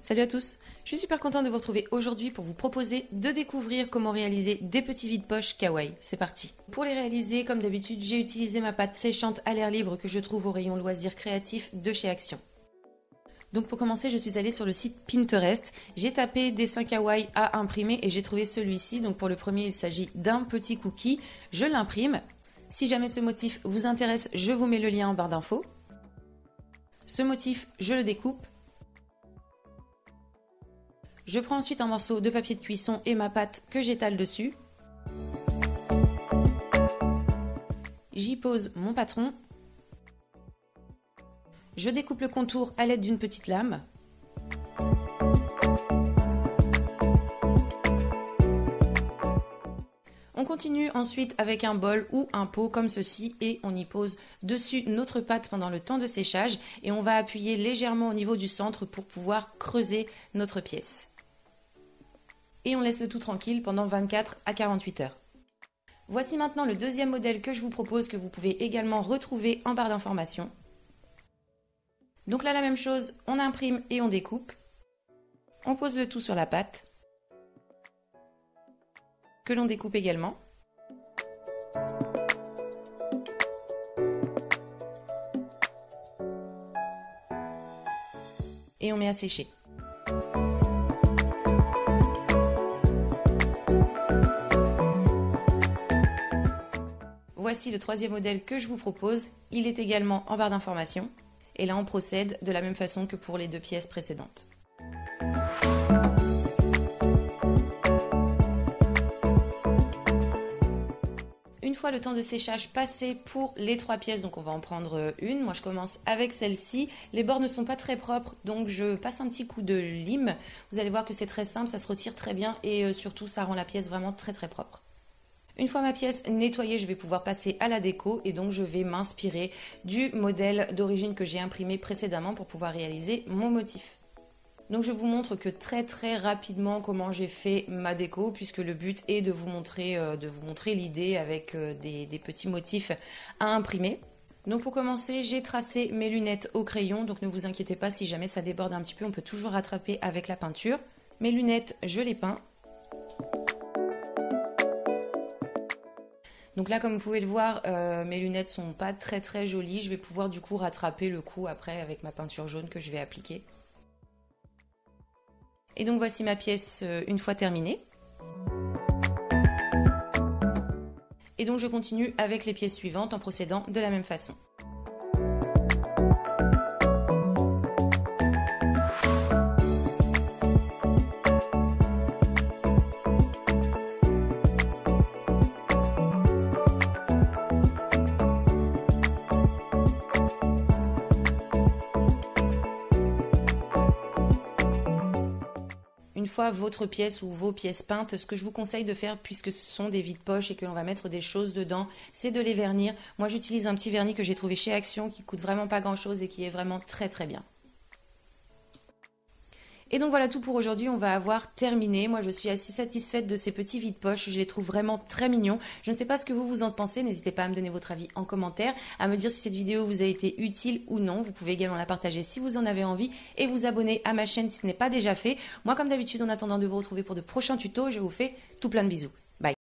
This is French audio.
Salut à tous, je suis super contente de vous retrouver aujourd'hui pour vous proposer de découvrir comment réaliser des petits vide-poches kawaii. C'est parti. Pour les réaliser, comme d'habitude, j'ai utilisé ma pâte séchante à l'air libre que je trouve au rayon loisirs créatifs de chez Action. Donc pour commencer, je suis allée sur le site Pinterest, j'ai tapé dessin kawaii à imprimer et j'ai trouvé celui-ci. Donc pour le premier, il s'agit d'un petit cookie, je l'imprime. Si jamais ce motif vous intéresse, je vous mets le lien en barre d'infos. Ce motif, je le découpe. Je prends ensuite un morceau de papier de cuisson et ma pâte que j'étale dessus. J'y pose mon patron. Je découpe le contour à l'aide d'une petite lame. On continue ensuite avec un bol ou un pot comme ceci et on y pose dessus notre pâte pendant le temps de séchage et on va appuyer légèrement au niveau du centre pour pouvoir creuser notre pièce. Et on laisse le tout tranquille pendant 24 à 48 heures. Voici maintenant le deuxième modèle que je vous propose, que vous pouvez également retrouver en barre d'informations. Donc là, la même chose, on imprime et on découpe. On pose le tout sur la pâte, que l'on découpe également. Et on met à sécher. Voici le troisième modèle que je vous propose, il est également en barre d'informations. Et là on procède de la même façon que pour les deux pièces précédentes. Une fois le temps de séchage passé pour les trois pièces, donc on va en prendre une. Moi je commence avec celle-ci. Les bords ne sont pas très propres, donc je passe un petit coup de lime. Vous allez voir que c'est très simple, ça se retire très bien et surtout ça rend la pièce vraiment très propre. Une fois ma pièce nettoyée, je vais pouvoir passer à la déco et donc je vais m'inspirer du modèle d'origine que j'ai imprimé précédemment pour pouvoir réaliser mon motif. Donc je vous montre que très rapidement comment j'ai fait ma déco puisque le but est de vous montrer l'idée avec des petits motifs à imprimer. Donc pour commencer, j'ai tracé mes lunettes au crayon, donc ne vous inquiétez pas si jamais ça déborde un petit peu, on peut toujours rattraper avec la peinture. Mes lunettes, je les peins. Donc là, comme vous pouvez le voir, mes lunettes sont pas très jolies. Je vais pouvoir du coup rattraper le coup après avec ma peinture jaune que je vais appliquer. Et donc voici ma pièce une fois terminée. Et donc je continue avec les pièces suivantes en procédant de la même façon. Une fois votre pièce ou vos pièces peintes, ce que je vous conseille de faire, puisque ce sont des vides-poches et que l'on va mettre des choses dedans, c'est de les vernir. Moi j'utilise un petit vernis que j'ai trouvé chez Action qui coûte vraiment pas grand chose et qui est vraiment très bien. Et donc voilà tout pour aujourd'hui, on va avoir terminé. Moi je suis assez satisfaite de ces petits vides-poches, je les trouve vraiment très mignons. Je ne sais pas ce que vous en pensez, n'hésitez pas à me donner votre avis en commentaire, à me dire si cette vidéo vous a été utile ou non. Vous pouvez également la partager si vous en avez envie et vous abonner à ma chaîne si ce n'est pas déjà fait. Moi comme d'habitude, en attendant de vous retrouver pour de prochains tutos, je vous fais tout plein de bisous. Bye.